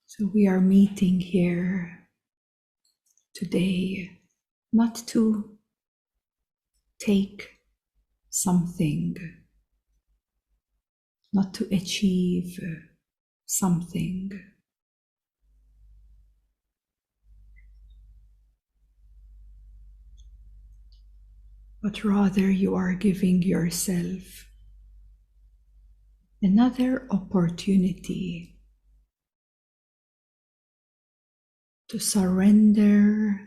So we are meeting here today not to take something, not to achieve something, but rather you are giving yourself another opportunity to surrender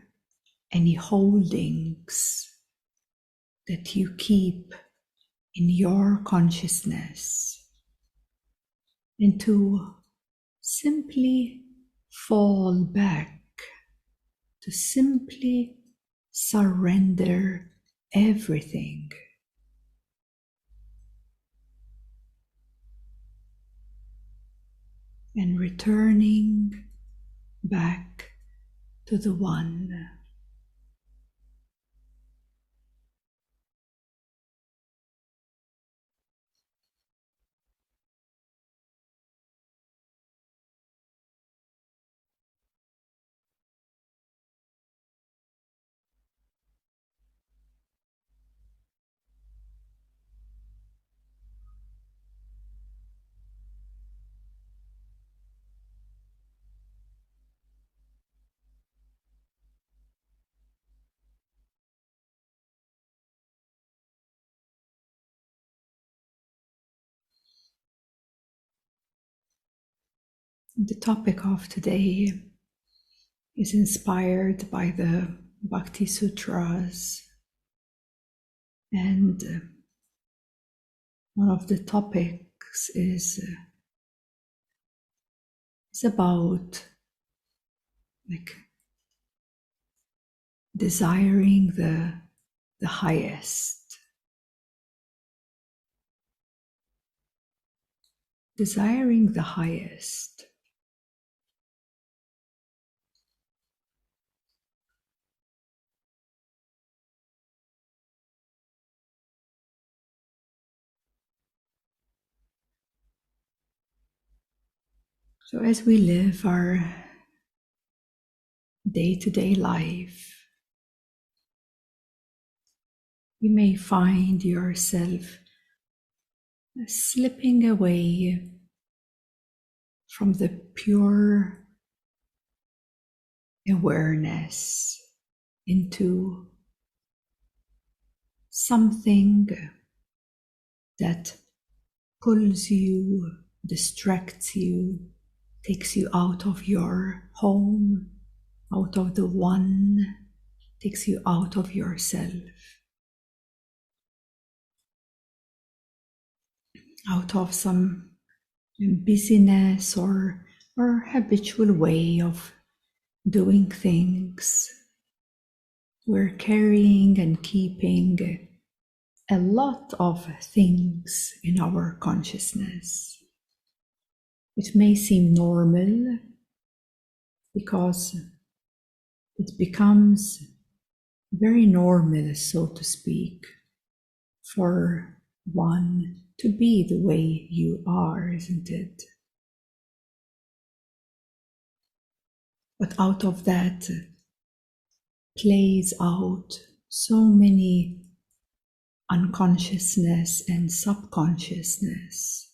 any holdings that you keep in your consciousness and to simply fall back, to simply surrender everything. And returning back to the One. The topic of today is inspired by the Bhakti Sutras, and one of the topics is about desiring the highest, desiring the highest. So as we live our day-to-day life, you may find yourself slipping away from the pure awareness into something that pulls you, distracts you, takes you out of your home, out of the One, takes you out of yourself, out of some busyness or habitual way of doing things. We're carrying and keeping a lot of things in our consciousness. It may seem normal because it becomes very normal, so to speak, for one to be the way you are, isn't it? But out of that plays out so many unconsciousness and subconsciousness.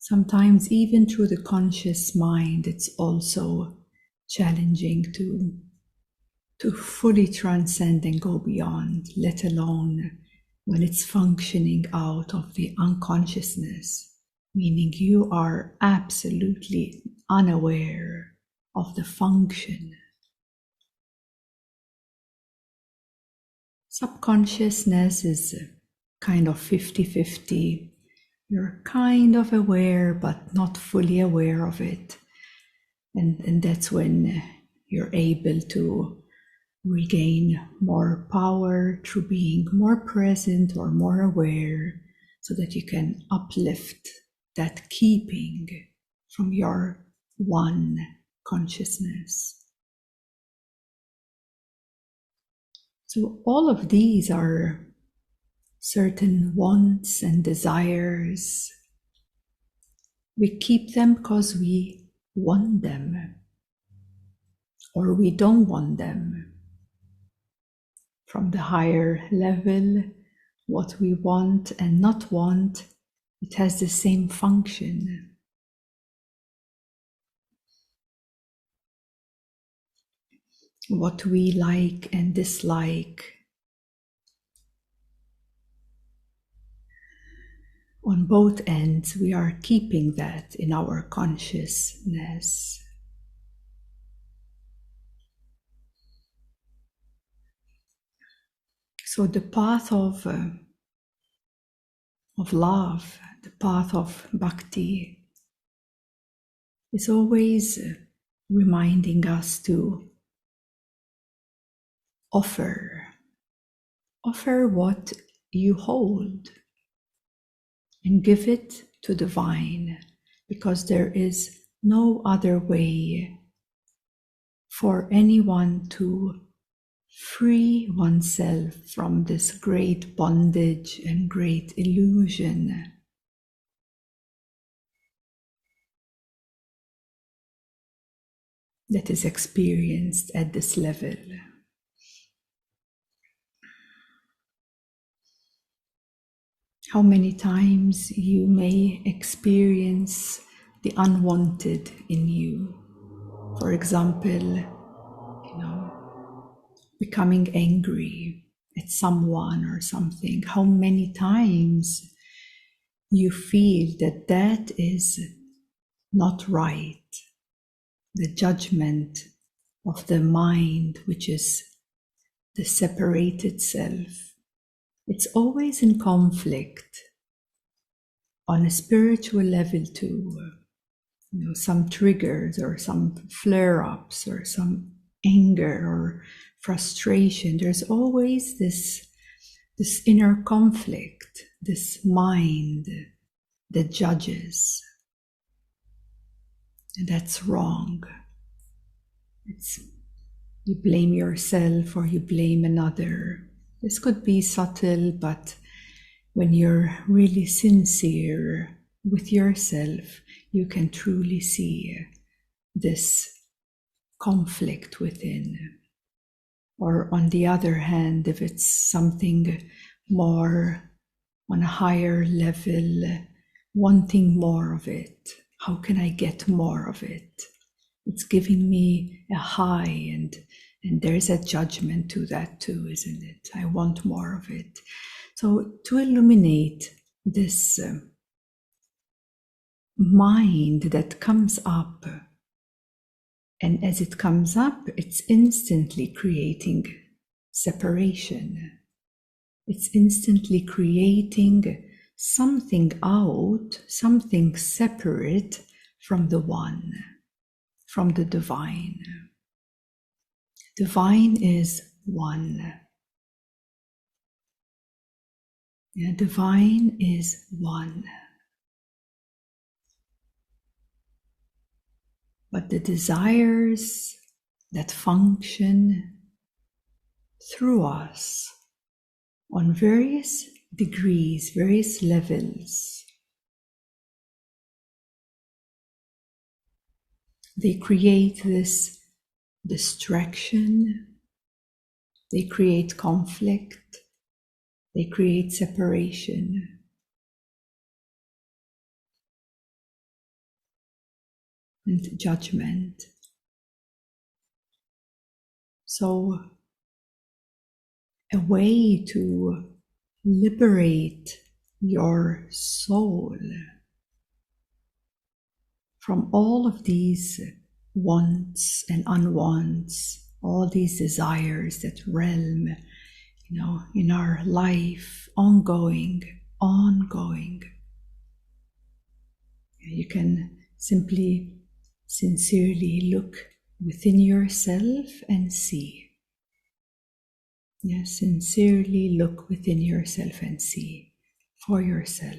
Sometimes even through the conscious mind, it's also challenging to fully transcend and go beyond, let alone when it's functioning out of the unconsciousness, meaning you are absolutely unaware of the function. Subconsciousness is kind of 50-50. You're kind of aware, but not fully aware of it. And that's when you're able to regain more power through being more present or more aware, so that you can uplift that keeping from your One consciousness. So all of these are certain wants and desires We keep them because we want them, or we don't want them. From the higher level, what we want and not want, it has the same function. What we like and dislike, on both ends, we are keeping that in our consciousness. So the path of love, the path of bhakti, is always reminding us to offer what you hold and give it to the divine, because there is no other way for anyone to free oneself from this great bondage and great illusion. That is experienced at this level. How many times you may experience the unwanted in you. For example, becoming angry at someone or something. How many times you feel that that is not right. The judgment of the mind, which is the separated self. It's always in conflict on a spiritual level too. Some triggers or some flare-ups or some anger or frustration. There's always this inner conflict, this mind that judges. And that's wrong. You blame yourself or you blame another. This could be subtle, but when you're really sincere with yourself, you can truly see this conflict within. Or on the other hand, if it's something more on a higher level, wanting more of it. How can I get more of it? It's giving me a high, and there's a judgment to that too, isn't it? I want more of it. So to illuminate this mind that comes up, and as it comes up, it's instantly creating separation. It's instantly creating something out, something separate from the one, from the divine. Divine is one. Yeah, divine is one. But the desires that function through us on various degrees, various levels, they create this distraction, they create conflict, they create separation. And judgment. So a way to liberate your soul from all of these wants and unwants, all these desires that realm, in our life, ongoing. You can simply sincerely look within yourself and see. Yes, sincerely look within yourself and see for yourself.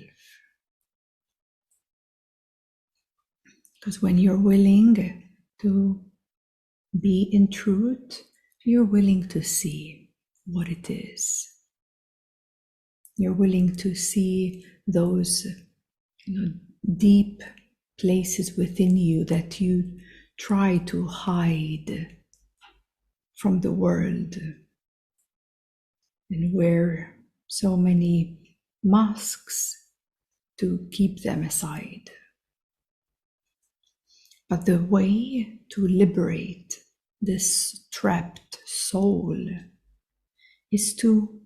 Because when you're willing to be in truth, you're willing to see what it is. You're willing to see those deep places within you that you try to hide from the world and wear so many masks to keep them aside. But the way to liberate this trapped soul is to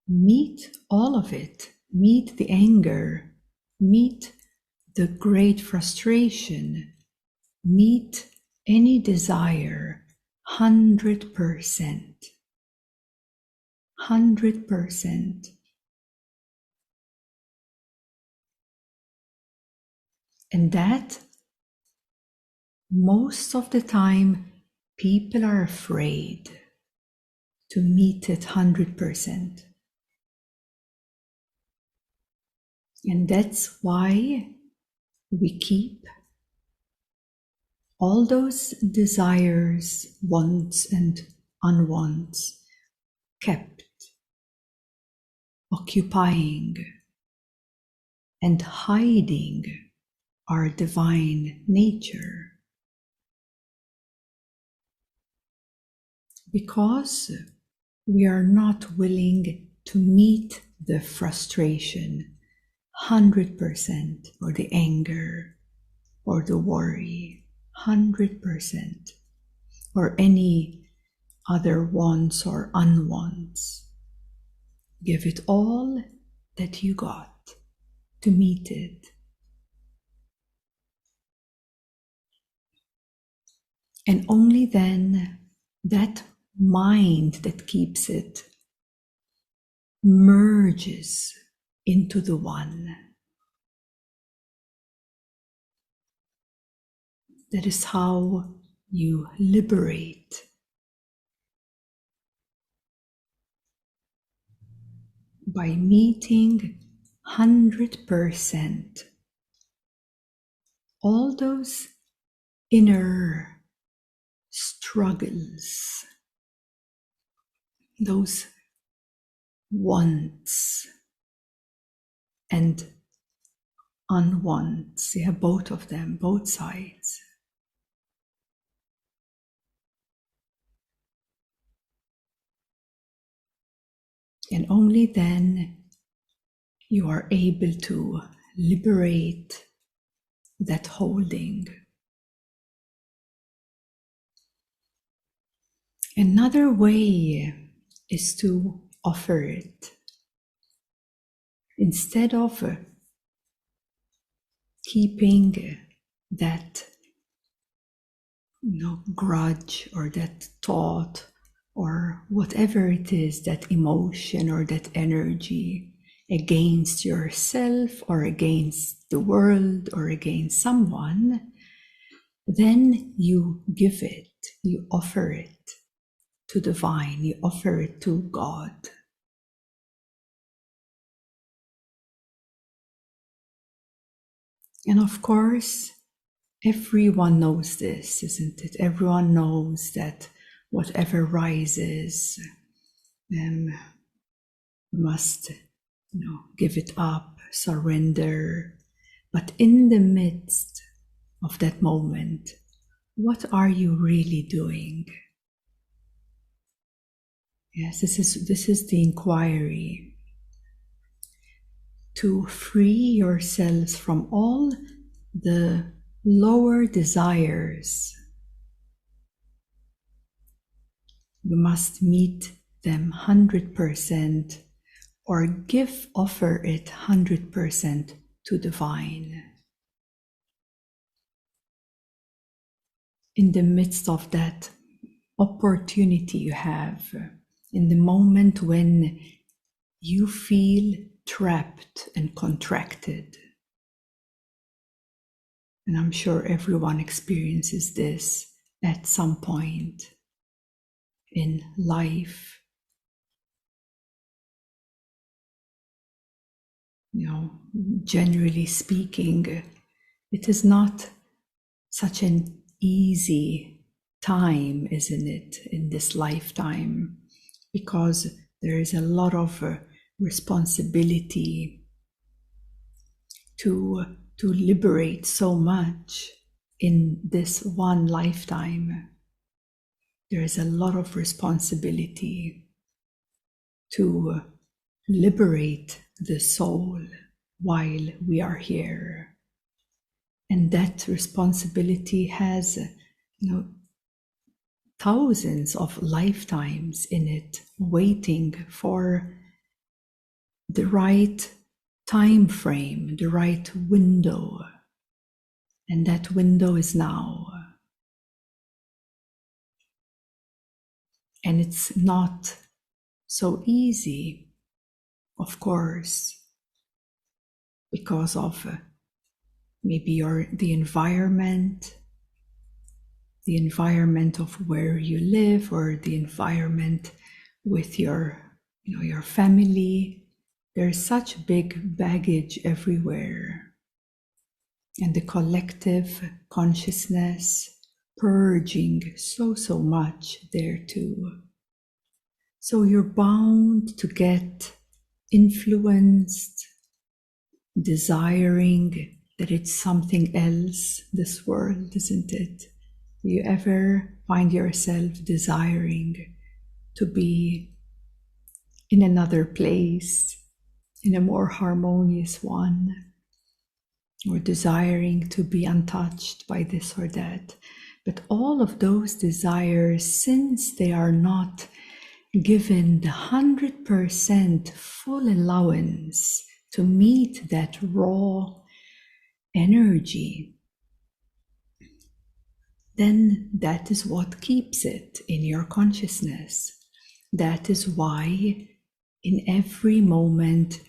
meet all of it, meet the anger, meet the great frustration, meet any desire 100%. 100%. And that most of the time people are afraid to meet it 100%. And that's why we keep all those desires, wants and unwants kept, occupying and hiding our divine nature. Because we are not willing to meet the frustration 100%, or the anger, or the worry 100%, or any other wants or unwants. Give it all that you got to meet it. And only then that mind that keeps it merges into the one. That is how you liberate. By meeting 100% all those inner struggles, those wants and unwants, yeah, both of them, both sides. And only then you are able to liberate that holding. Another way is to offer it. Instead of keeping that grudge or that thought or whatever it is, that emotion or that energy against yourself or against the world or against someone, then you give it, you offer it to the divine, you offer it to God. And of course, everyone knows this, isn't it? Everyone knows that whatever rises, must give it up, surrender. But in the midst of that moment, what are you really doing? Yes, this is the inquiry. To free yourselves from all the lower desires. You must meet them 100% or offer it 100% to divine. In the midst of that opportunity you have, in the moment when you feel trapped and contracted. And I'm sure everyone experiences this at some point in life. Generally speaking, it is not such an easy time, isn't it, in this lifetime, because there is a lot of responsibility to to liberate so much in this one lifetime. There is a lot of responsibility to liberate the soul while we are here. And that responsibility has, thousands of lifetimes in it, waiting for the right time frame, the right window. And that window is now. And it's not so easy, of course, because of maybe the environment of where you live, or the environment with your family. There's such big baggage everywhere. And the collective consciousness purging so much there too. So you're bound to get influenced, desiring that it's something else, this world, isn't it? Do you ever find yourself desiring to be in another place, in a more harmonious one, or desiring to be untouched by this or that? But all of those desires, since they are not given the 100% full allowance to meet that raw energy, then that is what keeps it in your consciousness. That is why in every moment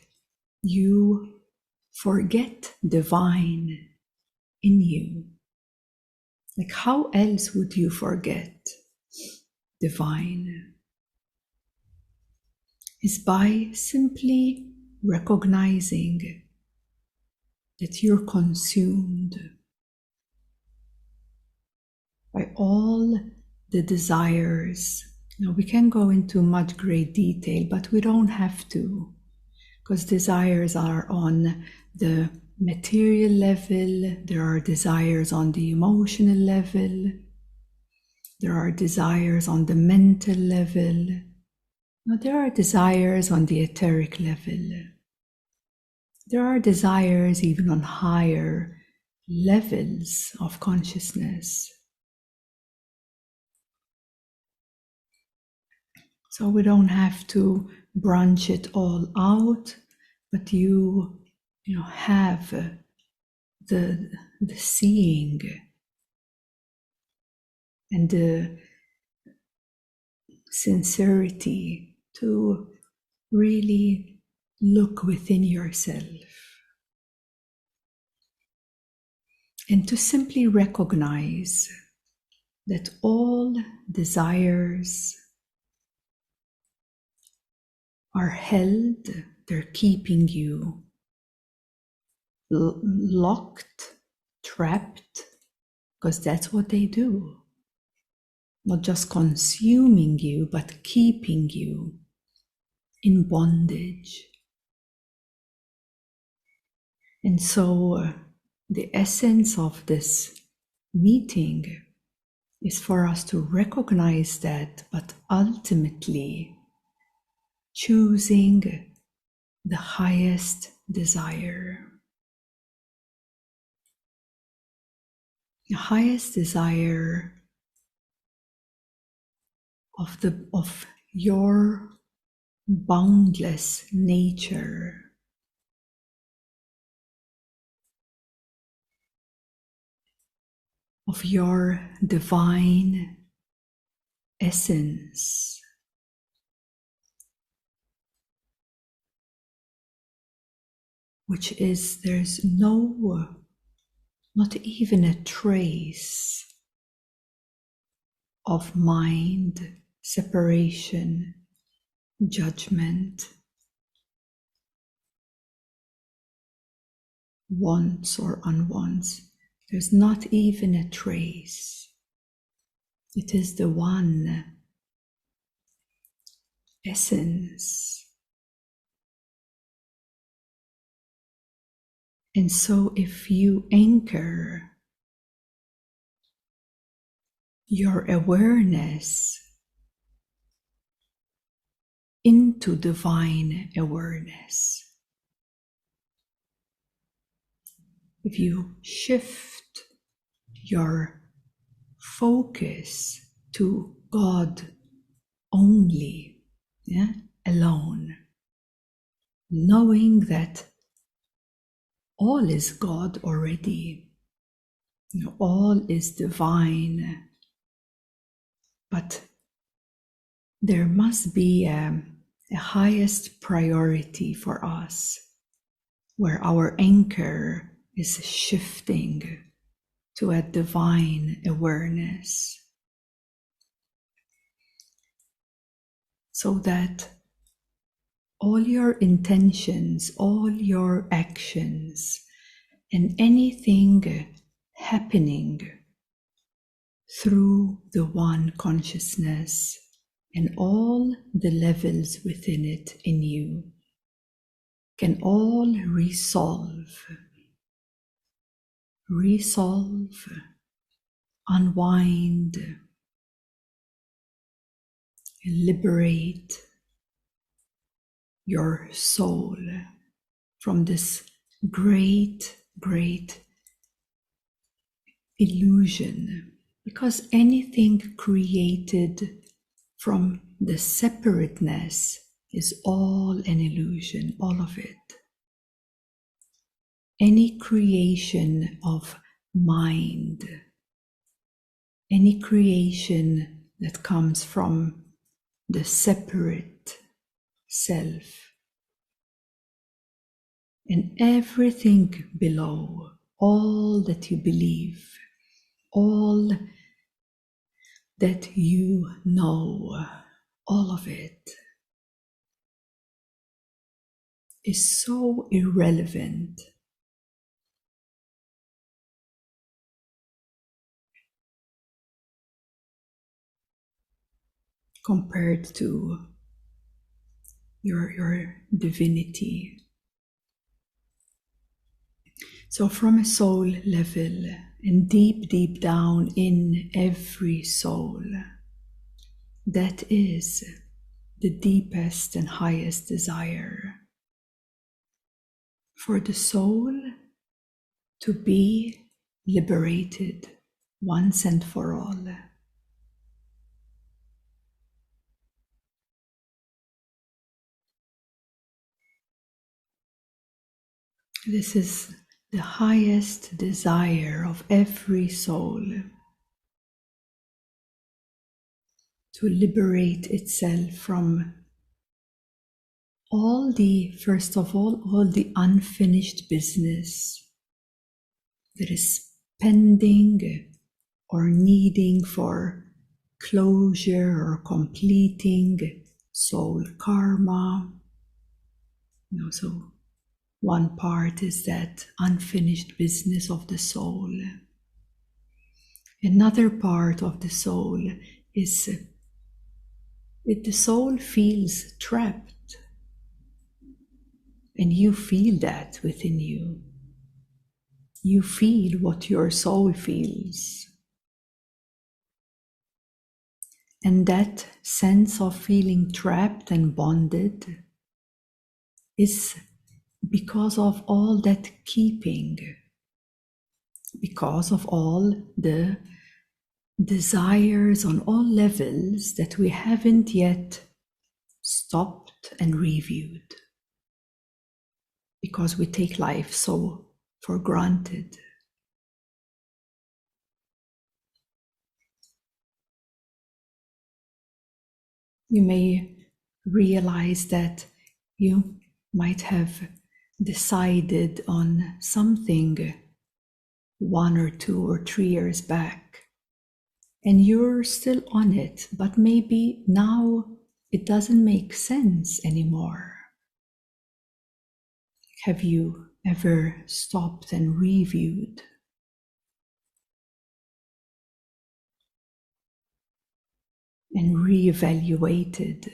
you forget divine in you. Like, how else would you forget divine? Is by simply recognizing that you're consumed by all the desires. We can go into much great detail, but we don't have to, because desires are on the material level, there are desires on the emotional level, there are desires on the mental level, there are desires on the etheric level. There are desires even on higher levels of consciousness. So we don't have to branch it all out, but you have the seeing and the sincerity to really look within yourself and to simply recognize that all desires are held, they're keeping you locked, trapped, because that's what they do. Not just consuming you, but keeping you in bondage. And so the essence of this meeting is for us to recognize that, but ultimately choosing the highest desire. The highest desire of your boundless nature. Of your divine essence. Which is, there's not even a trace of mind, separation, judgment, wants or unwants. There's not even a trace. It is the one essence. And so if you anchor your awareness into divine awareness, if you shift your focus to God only, alone, knowing that all is God already, all is divine, but there must be a highest priority for us where our anchor is shifting to a divine awareness, so that all your intentions, all your actions, and anything happening through the one consciousness and all the levels within it in you can all resolve, unwind, and liberate your soul from this great illusion. Because anything created from the separateness is all an illusion, all of it. Any creation of mind, any creation that comes from the separate self, and everything below, all that you believe, all that you know, all of it is so irrelevant compared to your divinity. So from a soul level, and deep down in every soul, that is the deepest and highest desire for the soul to be liberated once and for all. This is the highest desire of every soul, to liberate itself from first of all the unfinished business that is pending or needing for closure or completing soul karma. So one part is that unfinished business of the soul. Another part of the soul is if the soul feels trapped, and you feel that within you. You feel what your soul feels. And that sense of feeling trapped and bonded is because of all that keeping, because of all the desires on all levels that we haven't yet stopped and reviewed, because we take life so for granted. You may realize that you might have decided on something 1 or 2 or 3 years back, and you're still on it, but maybe now it doesn't make sense anymore. Have you ever stopped and reviewed? And reevaluated?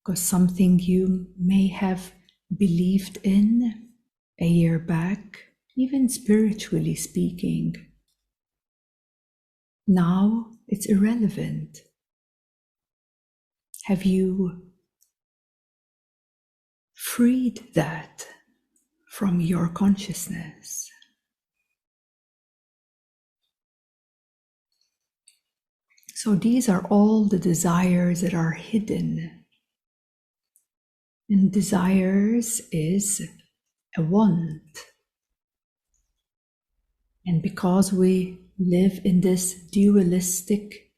Because something you may have believed in a year back, even spiritually speaking. Now it's irrelevant. Have you freed that from your consciousness? So these are all the desires that are hidden. And desires is a want. And because we live in this dualistic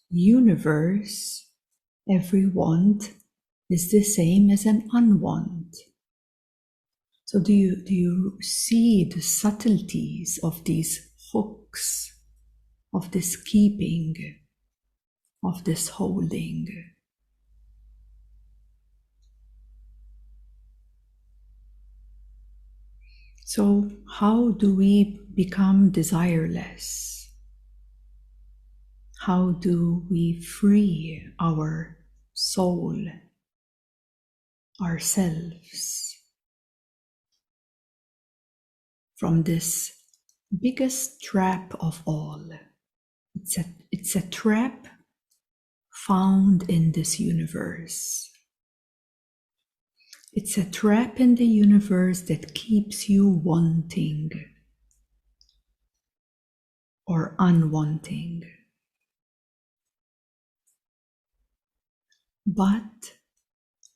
universe, every want is the same as an unwant. So do you see the subtleties of these hooks, of this keeping, of this holding? So how do we become desireless? How do we free our soul, ourselves, from this biggest trap of all? It's a trap found in this universe. It's a trap in the universe that keeps you wanting or unwanting. But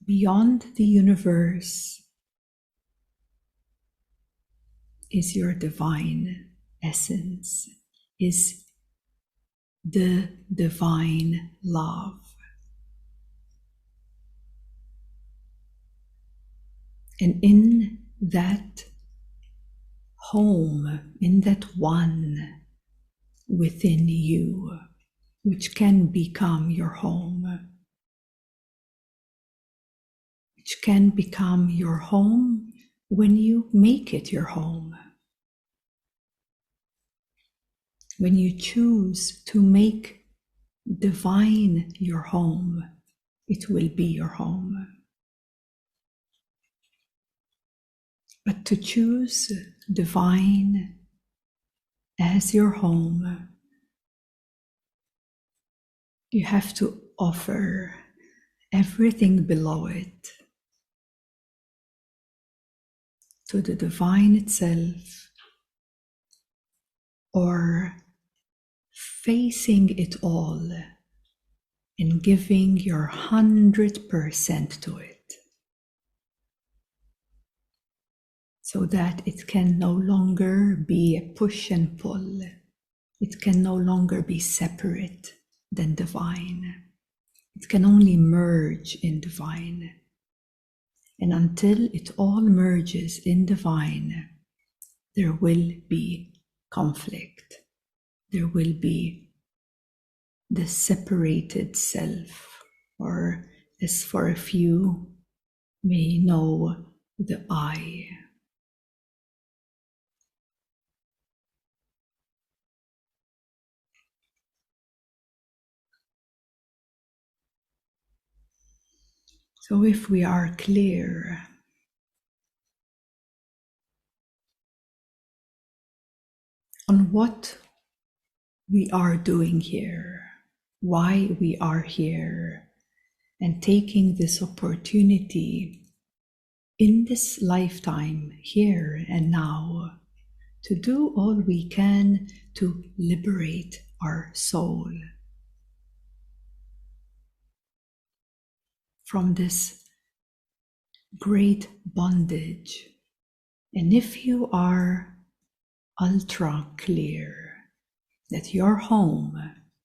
beyond the universe is your divine essence, is the divine love. And in that home, in that one within you, which can become your home, which can become your home when you make it your home. When you choose to make divine your home, it will be your home. But to choose divine as your home, you have to offer everything below it to the divine itself, or facing it all and giving your 100% to it, so that it can no longer be a push and pull. It can no longer be separate than divine. It can only merge in divine. And until it all merges in divine, there will be conflict. There will be the separated self, or as for a few may know, the I. So if we are clear on what we are doing here, why we are here, and taking this opportunity in this lifetime, here and now, to do all we can to liberate our soul from this great bondage. And if you are ultra clear that your home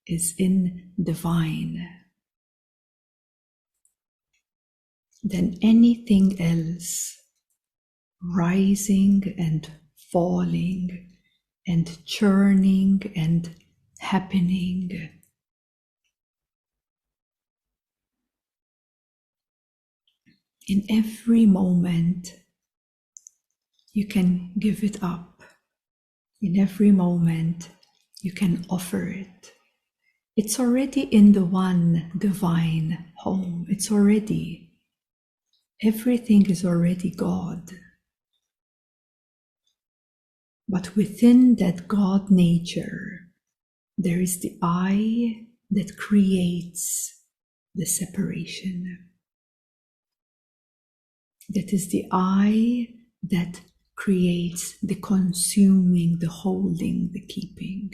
is in divine, then anything else rising and falling and churning and happening in every moment, you can give it up. In every moment, you can offer it. It's already in the one divine home. It's already. Everything is already God. But within that God nature, there is the I that creates the separation. That is the I that creates the consuming, the holding, the keeping.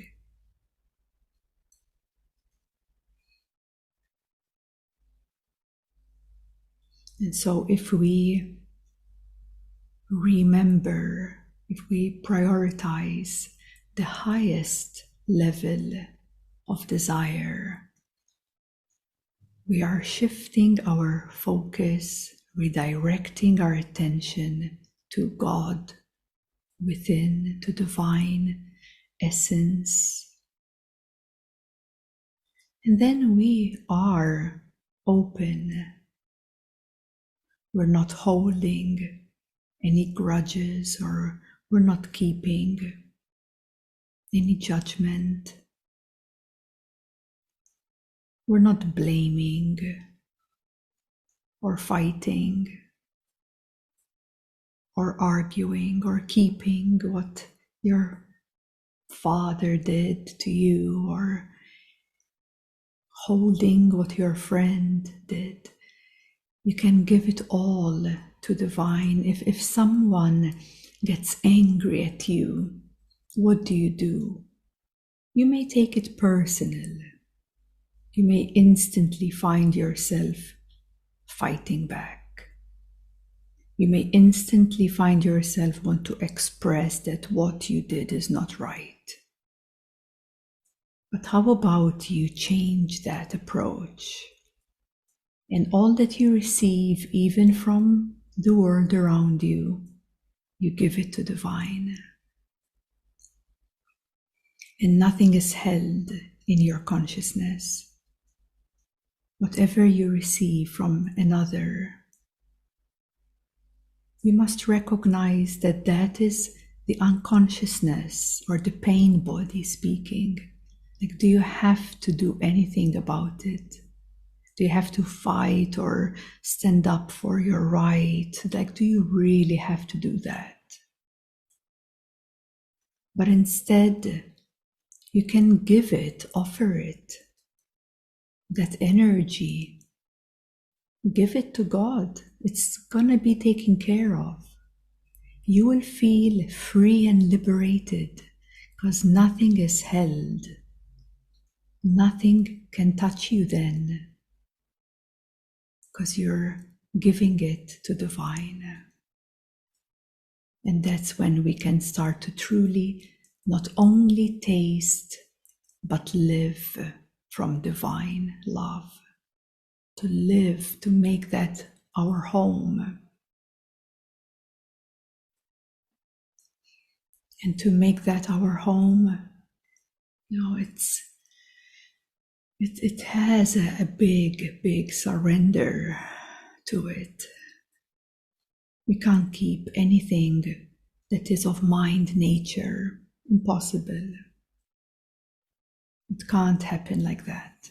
And so if we remember, if we prioritize the highest level of desire, we are shifting our focus, redirecting our attention to God within, to divine essence. And then we are open. We're not holding any grudges, or we're not keeping any judgment. We're not blaming or fighting or arguing or keeping what your father did to you, or holding what your friend did. You can give it all to divine. If someone gets angry at you, what do? You may take it personal. You may instantly find yourself fighting back. You may instantly find yourself want to express that what you did is not right. But how about you change that approach? And all that you receive, even from the world around you, you give it to divine. And nothing is held in your consciousness. Whatever you receive from another, you must recognize that that is the unconsciousness or the pain body speaking. Like, do you have to do anything about it? Do you have to fight or stand up for your right? Like, do you really have to do that? But instead, you can give it, offer it, that energy. Give it to God. It's gonna be taken care of. You will feel free and liberated because nothing is held. Nothing can touch you then, because you're giving it to divine. And that's when we can start to truly not only taste, but live from divine love. To live, to make that our home. And to make that our home, it has a big surrender to it. We can't keep anything that is of mind nature. Impossible. It can't happen like that.